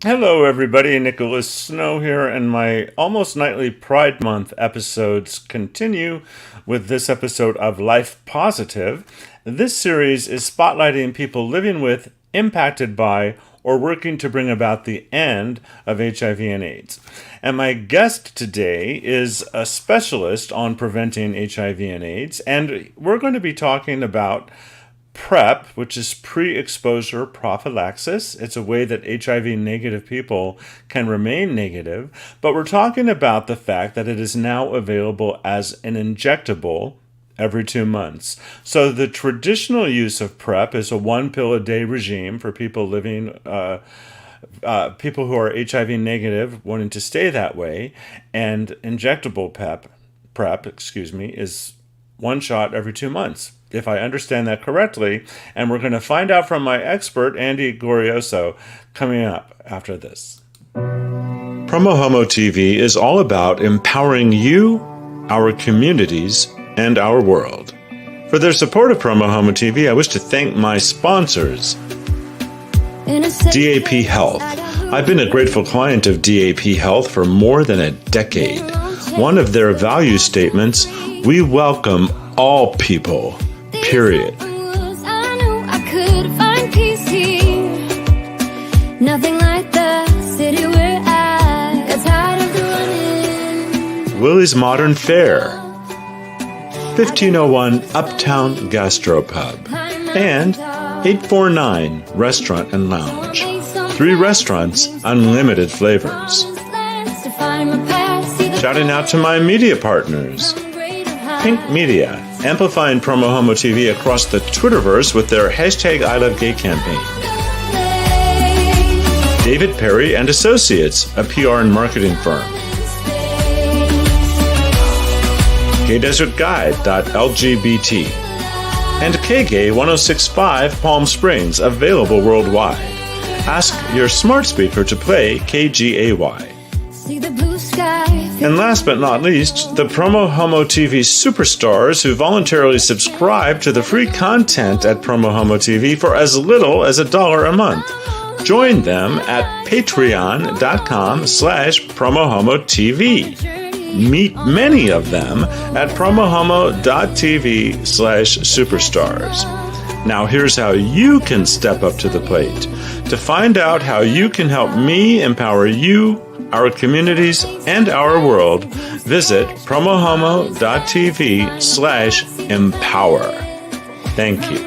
Hello, everybody. Nicholas Snow here, and my almost nightly Pride Month episodes continue with this episode of Life Positive. This series is spotlighting people living with, impacted by, or working to bring about the end of HIV and AIDS. And my guest today is a specialist on preventing HIV and AIDS, and we're going to be talking about PrEP, which is pre-exposure prophylaxis. It's a way that HIV negative people can remain negative, but we're talking about the fact that it is now available as an injectable every 2 months. So the traditional use of PrEP is a one pill a day regime for people people who are HIV negative wanting to stay that way, and injectable PrEP, is one shot every 2 months, if I understand that correctly. And we're going to find out from my expert, Andy Glorioso, coming up after this. PromoHomo.TV is all about empowering you, our communities, and our world. For their support of PromoHomo.TV, I wish to thank my sponsors. DAP Health. I've been a grateful client of DAP Health for more than a decade. One of their value statements, we welcome all people, period. Willie's Modern Fare, 1501 Uptown Gastropub, and 849 Restaurant and Lounge. 3 restaurants, unlimited flavors. Shouting out to my media partners. Pink Media, amplifying PromoHomo.TV across the Twitterverse with their hashtag I Love Gay campaign. David Perry and Associates, a PR and marketing firm. GayDesertGuide.lgbt. And KGay 1065 Palm Springs, available worldwide. Ask your smart speaker to play KGAY. And last but not least, the PromoHomo.TV superstars who voluntarily subscribe to the free content at PromoHomo.TV for as little as $1 a month. Join them at patreon.com/PromoHomo.TV. Meet many of them at PromoHomo.TV/superstars. Now here's how you can step up to the plate. To find out how you can help me empower you, our communities, and our world, visit PromoHomo.TV/empower. Thank you.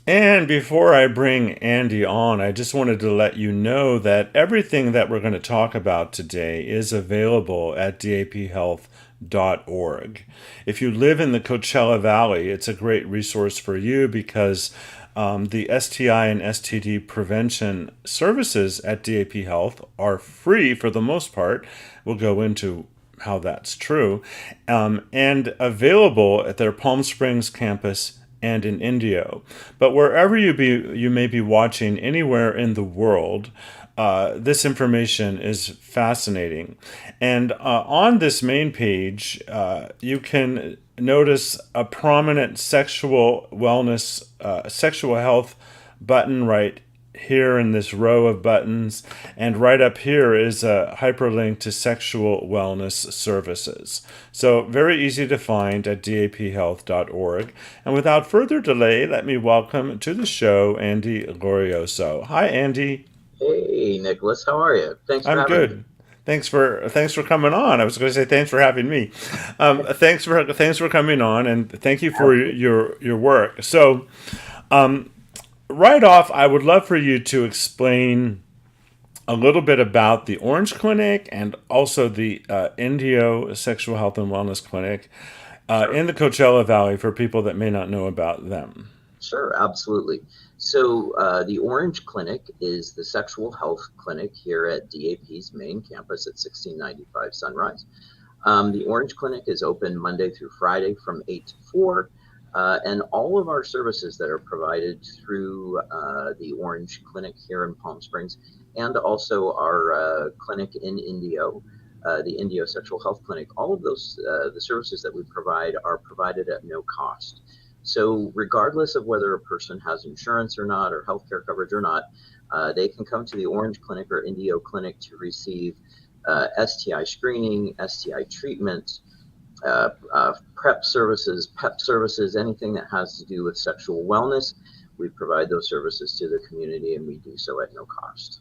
And before I bring Andy on, I just wanted to let you know that everything that we're going to talk about today is available at daphealth.org. If you live in the Coachella Valley, it's a great resource for you because the STI and STD prevention services at DAP Health are free for the most part. We'll go into how that's true, and available at their Palm Springs campus and in Indio. But wherever you may be watching anywhere in the world, this information is fascinating. And on this main page, you can notice a prominent sexual wellness, sexual health button right here in this row of buttons, and right up here is a hyperlink to sexual wellness services. So very easy to find at daphealth.org. And without further delay, let me welcome to the show Andy Glorioso. Hi, Andy. Hey, Nicholas, how are you? Thanks for I'm having me. good. Thanks for coming on. I was going to say thanks for having me. Thanks for coming on, and thank you for your work. So, right off, I would love for you to explain a little bit about the Orange Clinic and also the Indio Sexual Health and Wellness Clinic in the Coachella Valley for people that may not know about them. Sure, absolutely. So the Orange Clinic is the sexual health clinic here at DAP's main campus at 1695 Sunrise. The Orange Clinic is open Monday through Friday from 8 to 4. And all of our services that are provided through the Orange Clinic here in Palm Springs, and also our clinic in Indio, the Indio Sexual Health Clinic, all of those, the services that we provide are provided at no cost. So regardless of whether a person has insurance or not, or healthcare coverage or not, they can come to the Orange Clinic or Indio Clinic to receive STI screening, STI treatment, PrEP services, PEP services, anything that has to do with sexual wellness. We provide those services to the community, and we do so at no cost.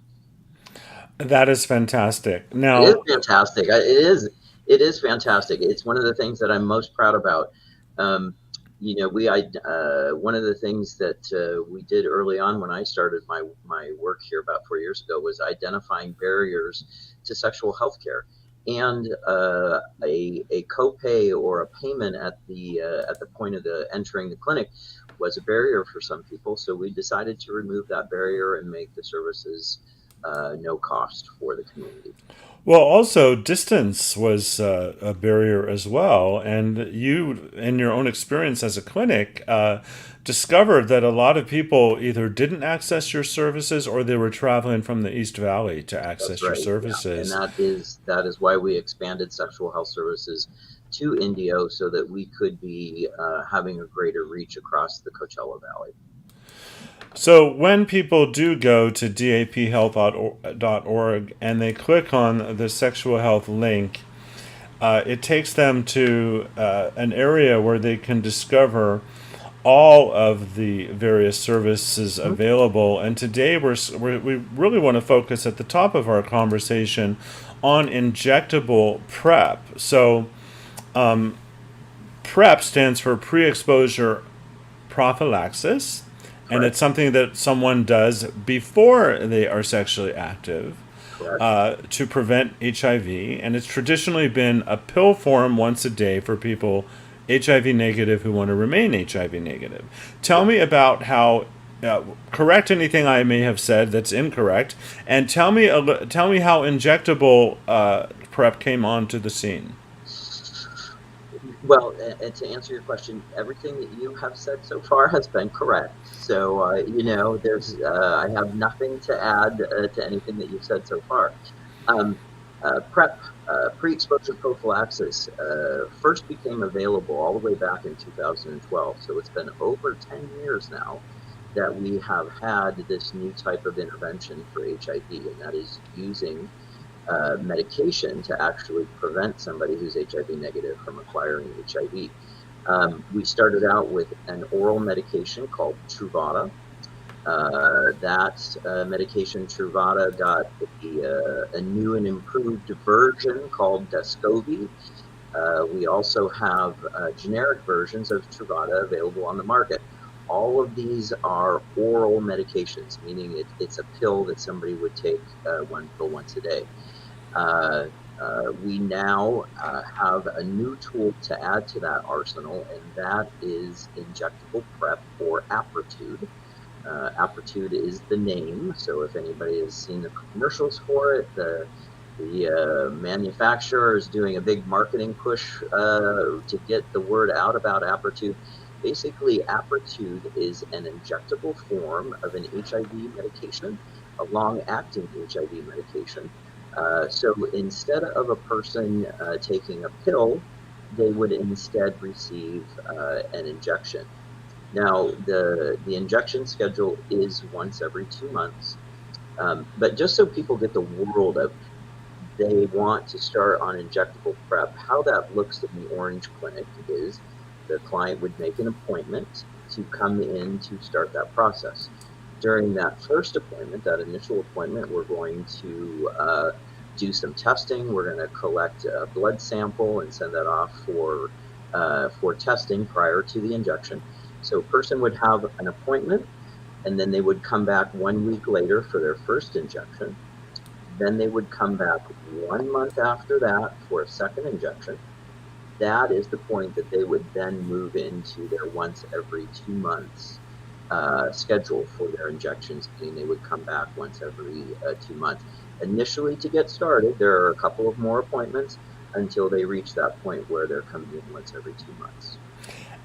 That is fantastic. It is Now, fantastic. It is fantastic. It's one of the things that I'm most proud about. Um, one of the things that we did early on when I started my work here about 4 years ago was identifying barriers to sexual health care. And a copay or a payment at the point of the entering the clinic was a barrier for some people. So we decided to remove that barrier and make the services no cost for the community. well, also distance was a barrier as well, and you, in your own experience as a clinic, discovered that a lot of people either didn't access your services or they were traveling from the East Valley to That's access your right. Yeah, and services. that is why we expanded sexual health services to Indio so that we could be having a greater reach across the Coachella Valley. So when people do go to daphealth.org and they click on the sexual health link, it takes them to an area where they can discover all of the various services Mhm. available. And today we really want to focus at the top of our conversation on injectable PrEP. So PrEP stands for pre-exposure prophylaxis, and it's Correct. something that someone does before they are sexually active Correct. to prevent HIV. And it's traditionally been a pill form once a day for people HIV negative who want to remain HIV negative. Tell Yeah. me about how. Correct anything I may have said that's incorrect, and tell me how injectable PrEP came onto the scene. Well, and to answer your question, everything that you have said so far has been correct. So, there's I have nothing to add to anything that you've said so far. Um, PrEP, pre-exposure prophylaxis, first became available all the way back in 2012. So it's been over 10 years now that we have had this new type of intervention for HIV, and that is using medication to actually prevent somebody who's HIV negative from acquiring HIV. We started out with an oral medication called Truvada. That medication, Truvada, got a new and improved version called Descovy. We also have generic versions of Truvada available on the market. All of these are oral medications, meaning it's a pill that somebody would take one pill once a day. Uh, we now have a new tool to add to that arsenal, and that is injectable PrEP, or Apretude. Apretude is the name, so if anybody has seen the commercials for it, the manufacturer is doing a big marketing push to get the word out about Apretude. Basically, Apretude is an injectable form of an HIV medication, a long-acting HIV medication. So instead of a person taking a pill, they would instead receive an injection. Now, the injection schedule is once every 2 months. But just so people get the world of, they want to start on injectable PrEP, how that looks in the Orange Clinic is the client would make an appointment to come in to start that process. During that first appointment, that initial appointment, we're going to do some testing. We're going to collect a blood sample and send that off for testing prior to the injection. So a person would have an appointment, and then they would come back 1 week later for their first injection. Then they would come back 1 month after that for a second injection. That is the point that they would then move into their once every 2 months schedule for their injections, meaning they would come back once every 2 months. Initially, to get started, there are a couple of more appointments until they reach that point where they're coming in once every 2 months.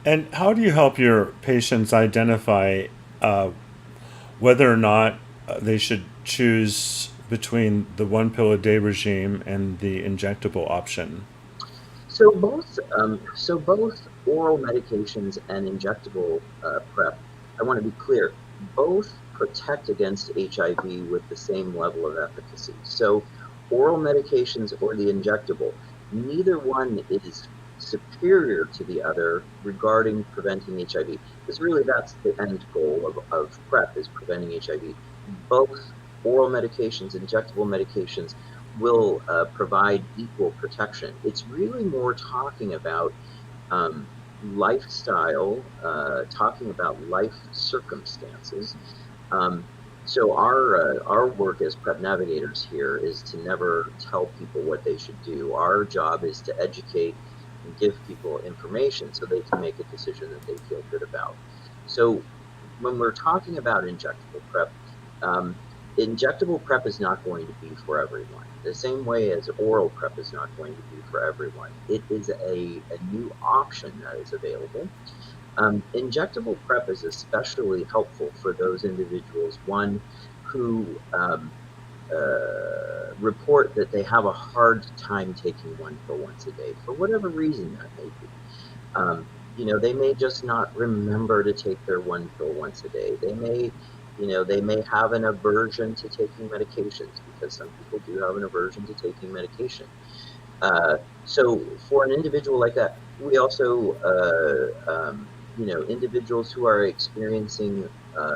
And how do you help your patients identify whether or not they should choose between the one pill a day regime and the injectable option? So both oral medications and injectable PrEP, I want to be clear, both protect against HIV with the same level of efficacy. So oral medications or the injectable, neither one is superior to the other regarding preventing HIV. Because really that's the end goal of PrEP, is preventing HIV. Both oral medications, injectable medications will provide equal protection. It's really more talking about lifestyle, talking about life circumstances. So our work as PrEP navigators here is to never tell people what they should do. Our job is to educate and give people information so they can make a decision that they feel good about. So when we're talking about injectable PrEP, injectable PrEP is not going to be for everyone. The same way as oral PrEP is not going to be for everyone. It is a new option that is available. Injectable PrEP is especially helpful for those individuals, one, who report that they have a hard time taking one pill once a day, for whatever reason that may be. They may just not remember to take their one pill once a day. They may have an aversion to taking medications, because some people do have an aversion to taking medication. So for an individual like that, we also, individuals who are experiencing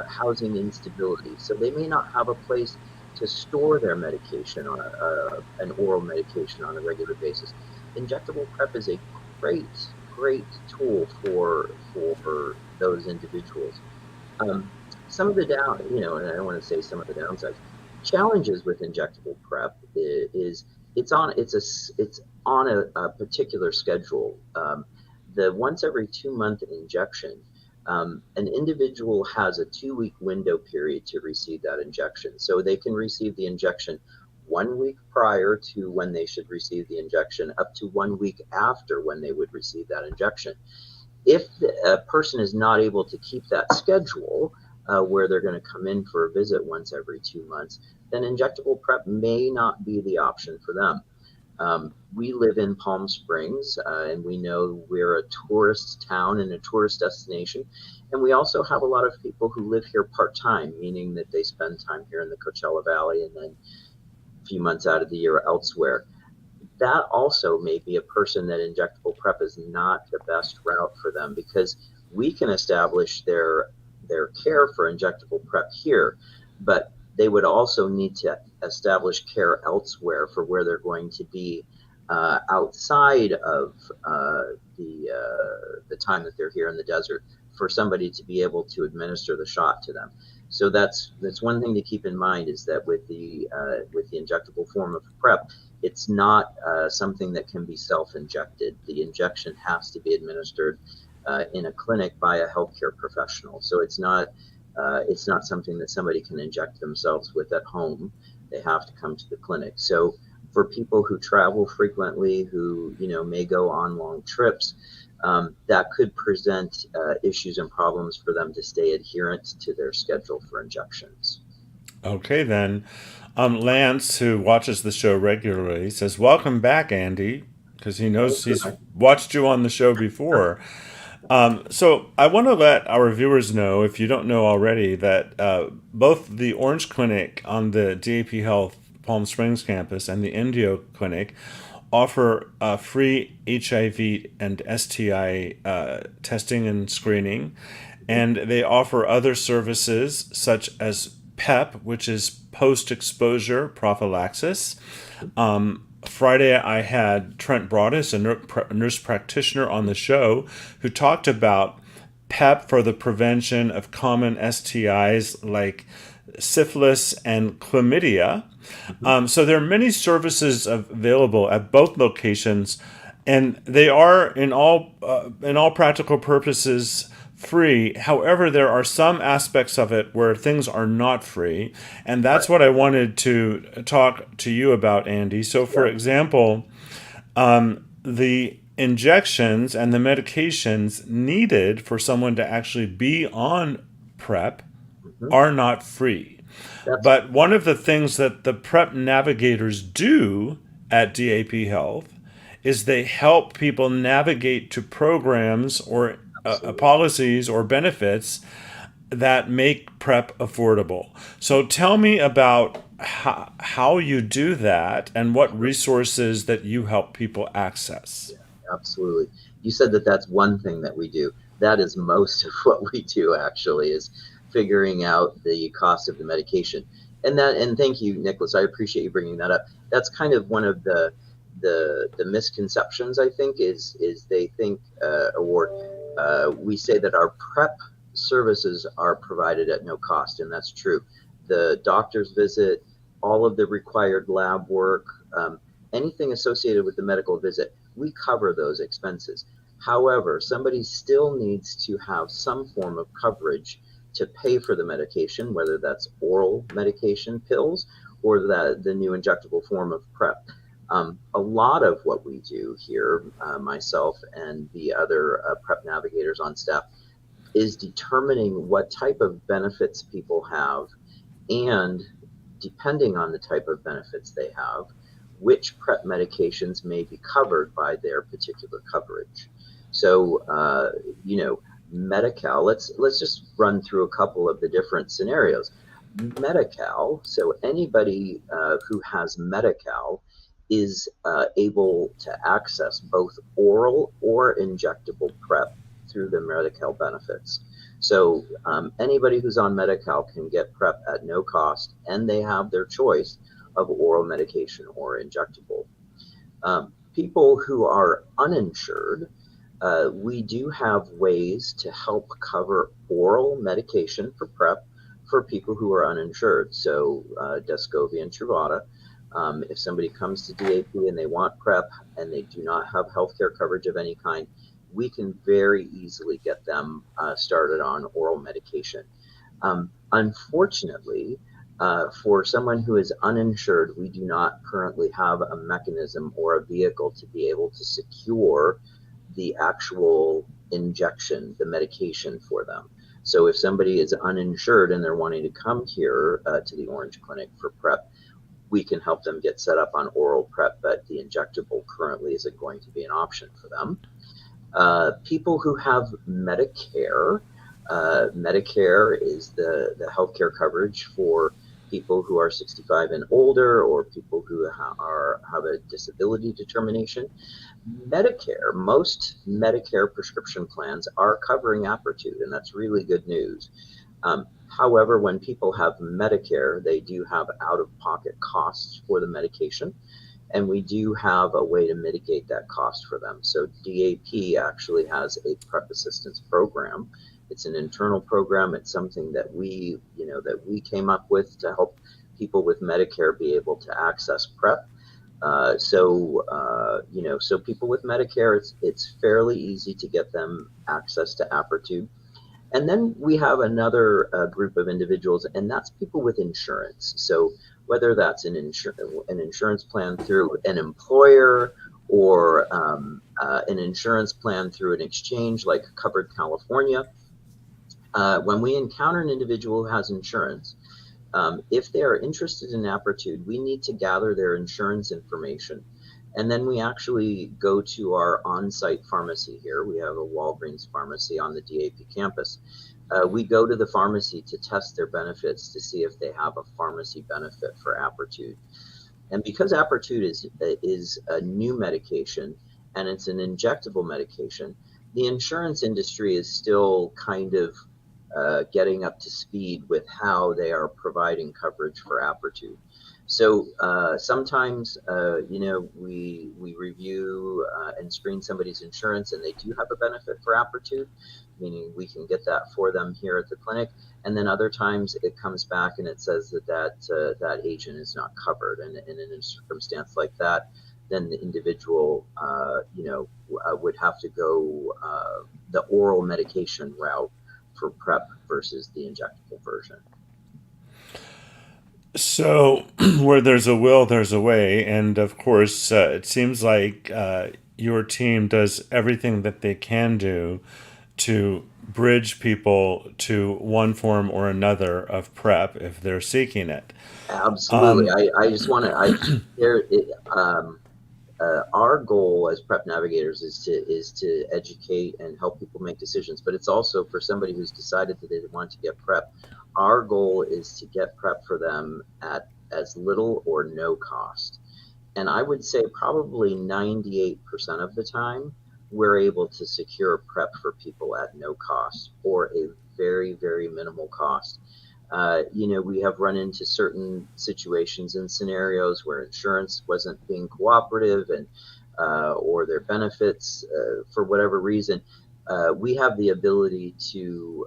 housing instability, so they may not have a place to store their medication, or an oral medication on a regular basis. Injectable PrEP is a great tool for those individuals. Some of the and I don't want to say some of the downsides, challenges with injectable PrEP is it's on a particular schedule. The once every 2-month injection, an individual has a 2-week window period to receive that injection. So they can receive the injection 1 week prior to when they should receive the injection, up to 1 week after when they would receive that injection. If a person is not able to keep that schedule, where they're going to come in for a visit once every 2 months, then injectable PrEP may not be the option for them. We live in Palm Springs, and we know we're a tourist town and a tourist destination. And we also have a lot of people who live here part-time, meaning that they spend time here in the Coachella Valley and then a few months out of the year elsewhere. That also may be a person that injectable PrEP is not the best route for them, because we can establish their care for injectable PrEP here, but they would also need to establish care elsewhere for where they're going to be outside of the time that they're here in the desert, for somebody to be able to administer the shot to them. So that's one thing to keep in mind, is that with the injectable form of PrEP, it's not something that can be self-injected. The injection has to be administered in a clinic by a healthcare professional. So it's not something that somebody can inject themselves with at home. They have to come to the clinic. So for people who travel frequently, who may go on long trips, that could present issues and problems for them to stay adherent to their schedule for injections. Okay, then. Lance, who watches the show regularly, says, "Welcome back, Andy," because he knows he's watched you on the show before. So I want to let our viewers know, if you don't know already, that both the Orange Clinic on the DAP Health Palm Springs campus and the Indio Clinic offer free HIV and STI testing and screening, and they offer other services such as PEP, which is post-exposure prophylaxis. Friday, I had Trent Broadus, a nurse practitioner, on the show who talked about PEP for the prevention of common STIs like syphilis and chlamydia. So there are many services available at both locations, and they are, in all practical purposes, free. However, there are some aspects of it where things are not free, and that's what I wanted to talk to you about, Andy. So, for example, the injections and the medications needed for someone to actually be on PrEP are not free. But one of the things that the PrEP navigators do at DAP Health is they help people navigate to programs or Absolutely. policies or benefits that make PrEP affordable. So tell me about how you do that and what resources that you help people access. Absolutely. You said that that's one thing that we do. That is most of what we do actually, is figuring out the cost of the medication. And thank you, Nicholas. I appreciate you bringing that up. That's kind of one of the misconceptions, I think, is they think or we say that our PrEP services are provided at no cost, and that's true. The doctor's visit, all of the required lab work, anything associated with the medical visit, we cover those expenses. However, somebody still needs to have some form of coverage to pay for the medication, whether that's oral medication, pills, or the new injectable form of PrEP. A lot of what we do here, myself and the other PrEP navigators on staff, is determining what type of benefits people have, and depending on the type of benefits they have, which PrEP medications may be covered by their particular coverage. So, Medi-Cal. Let's just run through a couple of the different scenarios. Medi-Cal. So anybody who has Medi-Cal is able to access both oral or injectable PrEP through the Medi-Cal benefits. So anybody who's on Medi-Cal can get PrEP at no cost, and they have their choice of oral medication or injectable. People who are uninsured, we do have ways to help cover oral medication for PrEP for people who are uninsured. So Descovy and Truvada. If somebody comes to DAP and they want PrEP and they do not have healthcare coverage of any kind, we can very easily get them started on oral medication. Unfortunately, for someone who is uninsured, we do not currently have a mechanism or a vehicle to be able to secure the actual injection, the medication for them. So if somebody is uninsured and they're wanting to come here to the Orange Clinic for PrEP, we can help them get set up on oral PrEP, but the injectable currently isn't going to be an option for them. People who have Medicare, Medicare is the healthcare coverage for people who are 65 and older, or people who have a disability determination. Medicare, most Medicare prescription plans are covering Apretude, and that's really good news. However, when people have Medicare, they do have out-of-pocket costs for the medication, and we do have a way to mitigate that cost for them. So DAP actually has a PrEP assistance program. It's an internal program. It's something that we came up with to help people with Medicare be able to access PrEP. So people with Medicare, it's fairly easy to get them access to Apretude. And then we have another group of individuals, and that's people with insurance. So whether that's an insurance plan through an employer, or an insurance plan through an exchange like Covered California, when we encounter an individual who has insurance, if they are interested in Apretude, we need to gather their insurance information. And then we actually go to our on-site pharmacy here. We have a Walgreens pharmacy on the DAP campus. We go to the pharmacy to test their benefits to see if they have a pharmacy benefit for Apretude. And because Apretude is a new medication and it's an injectable medication, the insurance industry is still kind of getting up to speed with how they are providing coverage for Apretude. So sometimes, we review and screen somebody's insurance, and they do have a benefit for Apretude, meaning we can get that for them here at the clinic. And then other times it comes back and it says that agent is not covered. And in a circumstance like that, then the individual, would have to go the oral medication route for PrEP versus the injectable version. So, where there's a will, there's a way. And of course, it seems like your team does everything that they can do to bridge people to one form or another of PrEP if they're seeking it. Absolutely. I just want to, Our goal as PrEP navigators is to educate and help people make decisions. But it's also for somebody who's decided that they want to get PrEP. Our goal is to get PrEP for them at as little or no cost. And I would say probably 98% of the time, we're able to secure PrEP for people at no cost or a very, very minimal cost. We have run into certain situations and scenarios where insurance wasn't being cooperative and or their benefits for whatever reason. We have the ability to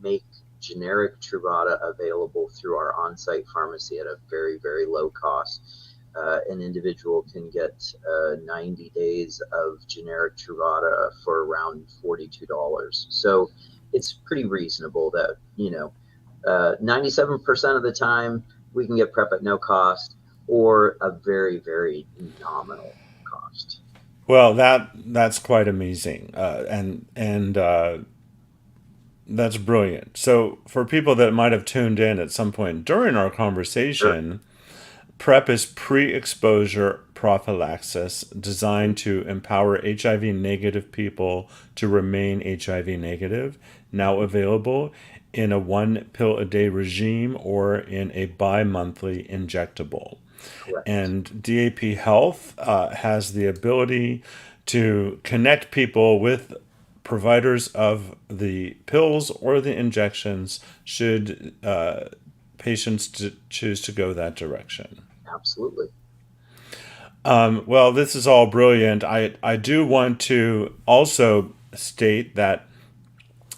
make generic Truvada available through our on-site pharmacy at a very, very low cost. An individual can get 90 days of generic Truvada for around $42. So it's pretty reasonable that, 97% of the time we can get PrEP at no cost or a very, very nominal cost. Well, that's quite amazing, and that's brilliant. So, for people that might have tuned in at some point during our Sure. conversation, PrEP is pre-exposure prophylaxis designed to empower HIV negative people to remain HIV negative, now available in a one pill a day regime or in a bi-monthly injectable. Correct. And DAP Health has the ability to connect people with providers of the pills or the injections should patients choose to go that direction. Absolutely. Well, this is all brilliant. I do want to also state that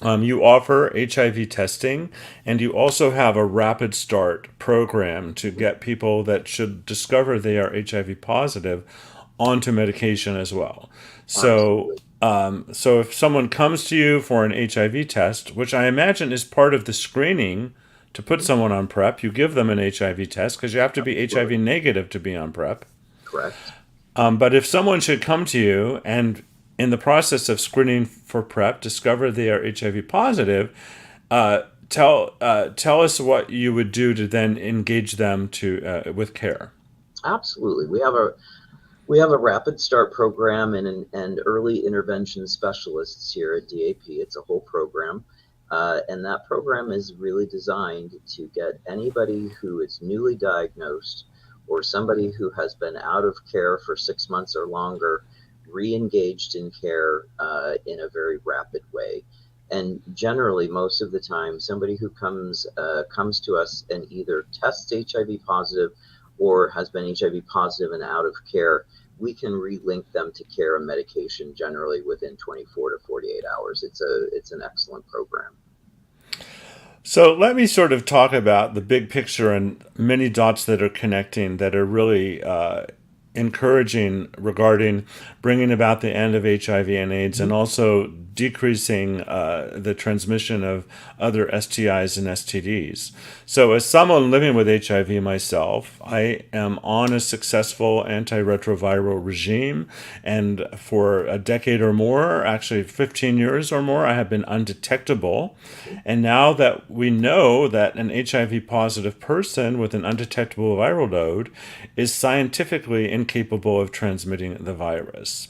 you offer HIV testing, and you also have a rapid start program to get people that should discover they are HIV positive onto medication as well. So, Absolutely. so if someone comes to you for an HIV test, which I imagine is part of the screening to put Mhm. someone on PrEP, you give them an HIV test because you have to be Absolutely. HIV negative to be on PrEP. Correct. But if someone should come to you and in the process of screening for PrEP discover they are HIV positive, tell us what you would do to then engage them to with care. Absolutely. We have a rapid start program and early intervention specialists here at DAP. It's a whole program. And that program is really designed to get anybody who is newly diagnosed or somebody who has been out of care for 6 months or longer re-engaged in care in a very rapid way. And generally, most of the time, somebody who comes to us and either tests HIV positive or has been HIV positive and out of care, we can relink them to care and medication generally within 24 to 48 hours. It's an excellent program. So let me sort of talk about the big picture and many dots that are connecting that are really encouraging regarding bringing about the end of HIV and AIDS and also decreasing the transmission of other STIs and STDs. So, as someone living with HIV myself, I am on a successful antiretroviral regime, and for a decade or more, actually 15 years or more, I have been undetectable. And now that we know that an HIV positive person with an undetectable viral load is scientifically incapable of transmitting the virus.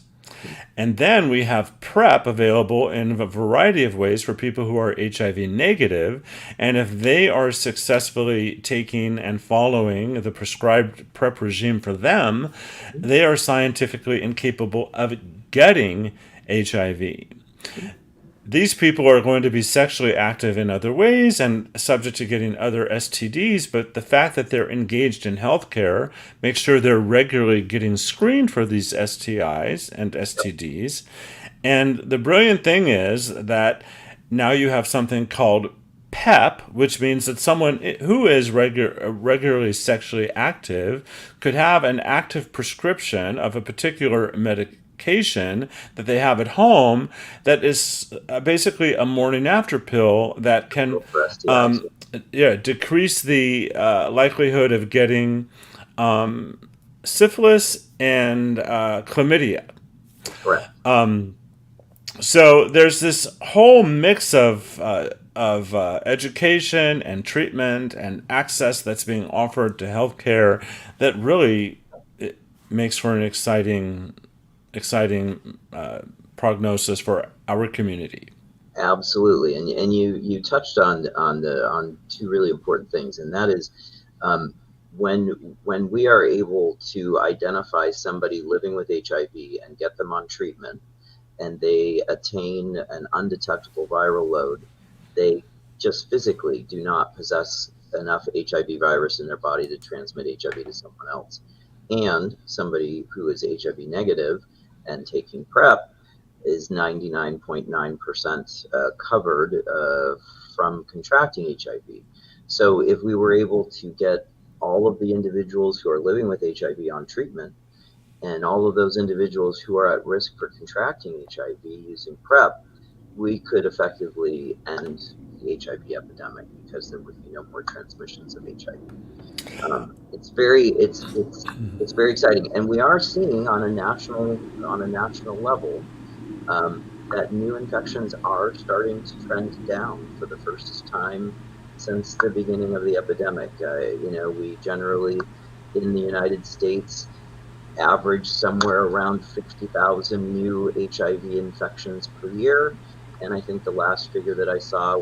And then we have PrEP available in a variety of ways for people who are HIV negative. And if they are successfully taking and following the prescribed PrEP regime for them, they are scientifically incapable of getting HIV. These people are going to be sexually active in other ways and subject to getting other STDs, but the fact that they're engaged in healthcare makes sure they're regularly getting screened for these STIs and STDs. And the brilliant thing is that now you have something called PEP, which means that someone who is regularly sexually active could have an active prescription of a particular medication that they have at home that is basically a morning after pill that can For STIs. decrease the likelihood of getting syphilis and chlamydia. Correct. So there's this whole mix of education and treatment and access that's being offered to healthcare that really makes for an exciting prognosis for our community. Absolutely, and you touched on two really important things, and that is when we are able to identify somebody living with HIV and get them on treatment, and they attain an undetectable viral load, they just physically do not possess enough HIV virus in their body to transmit HIV to someone else. And somebody who is HIV negative and taking PrEP is 99.9% covered from contracting HIV. So if we were able to get all of the individuals who are living with HIV on treatment, and all of those individuals who are at risk for contracting HIV using PrEP, we could effectively end the HIV epidemic because there would be no more transmissions of HIV. It's very exciting, and we are seeing on a national level that new infections are starting to trend down for the first time since the beginning of the epidemic. We generally in the United States average somewhere around 50,000 new HIV infections per year. And I think the last figure that I saw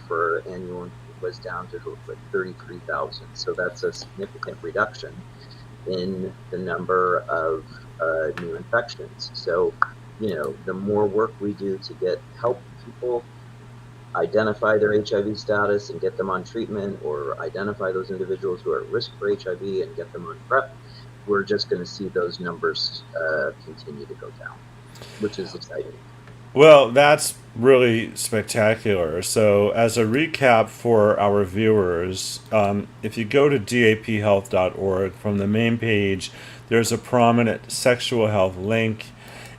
for annual was down to like 33,000. So that's a significant reduction in the number of new infections. So, the more work we do to help people identify their HIV status and get them on treatment, or identify those individuals who are at risk for HIV and get them on PrEP, we're just going to see those numbers continue to go down, which is exciting. Well, that's really spectacular. So, as a recap for our viewers, if you go to daphealth.org, from the main page, there's a prominent sexual health link.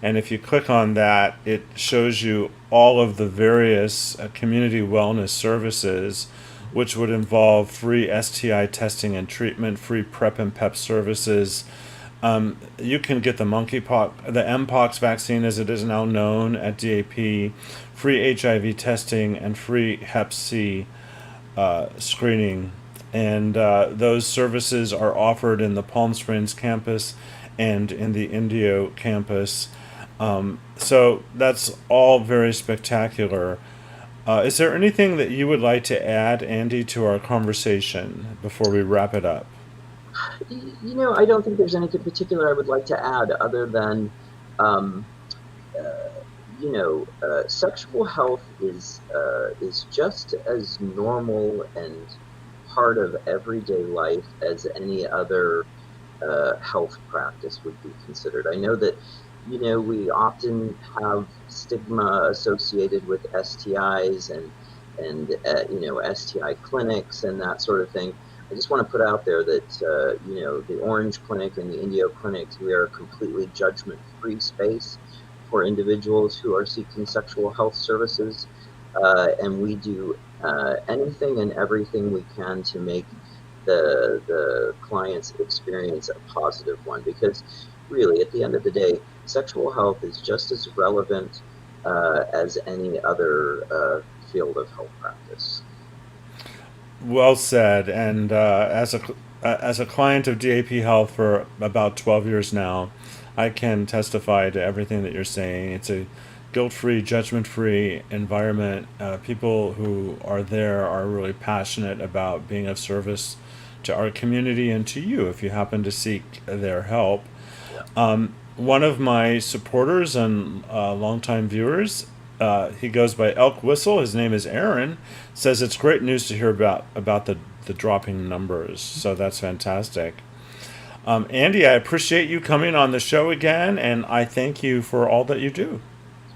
And if you click on that, it shows you all of the various community wellness services, which would involve free STI testing and treatment, free PrEP and PEP services. You can get the the Mpox vaccine, as it is now known, at DAP, free HIV testing, and free Hep C screening. And those services are offered in the Palm Springs campus and in the Indio campus. So that's all very spectacular. Is there anything that you would like to add, Andy, to our conversation before we wrap it up? I don't think there's anything particular I would like to add other than, sexual health is just as normal and part of everyday life as any other health practice would be considered. I know that, we often have stigma associated with STIs and STI clinics and that sort of thing. I just want to put out there that, the Orange Clinic and the Indio Clinics, we are a completely judgment-free space for individuals who are seeking sexual health services. And we do anything and everything we can to make the client's experience a positive one. Because really, at the end of the day, sexual health is just as relevant as any other field of health practice. Well said. And as a client of DAP Health for about 12 years now, I can testify to everything that you're saying. It's a guilt-free, judgment-free environment. People who are there are really passionate about being of service to our community and to you if you happen to seek their help. One of my supporters and longtime viewers, he goes by Elk Whistle. His name is Aaron. Says it's great news to hear about the dropping numbers. So that's fantastic. Andy, I appreciate you coming on the show again, and I thank you for all that you do.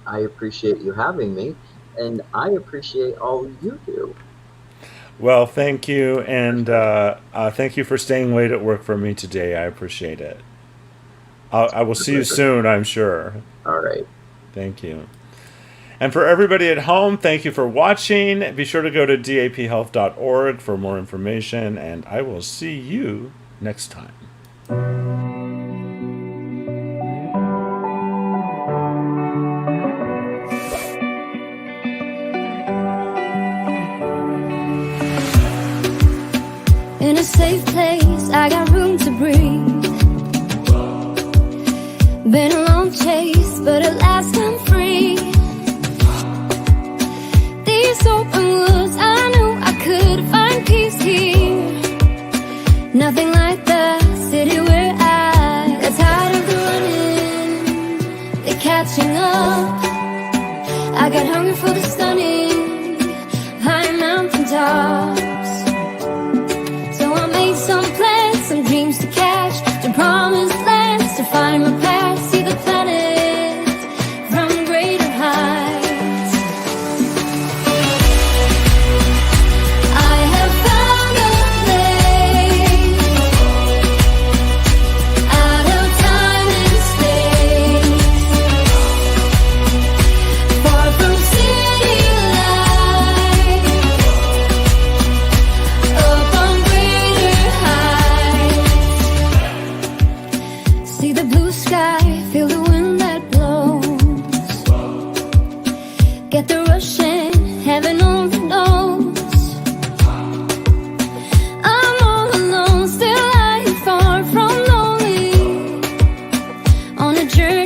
I appreciate you having me, and I appreciate all you do. Well, thank you, and thank you for staying late at work for me today. I appreciate it. I will see you soon, I'm sure. All right. Thank you. And for everybody at home, thank you for watching. Be sure to go to daphealth.org for more information, and I will see you next time. In a safe place, I got room to breathe. Been a long chase, but at last I'm free. These open woods, I knew I could find peace here. Nothing like the city where I got tired of the running. They're catching up. I got hungry for the stunning high mountain tops. So I made some plans, some dreams to catch, to promised lands, to find my path, see the planet from greater heights. I have found a place out of time and space, far from city life, up on greater heights. See the blue sky, feel the wind that blows. Get the rush in, heaven only knows. I'm all alone, still lying far from lonely, on a journey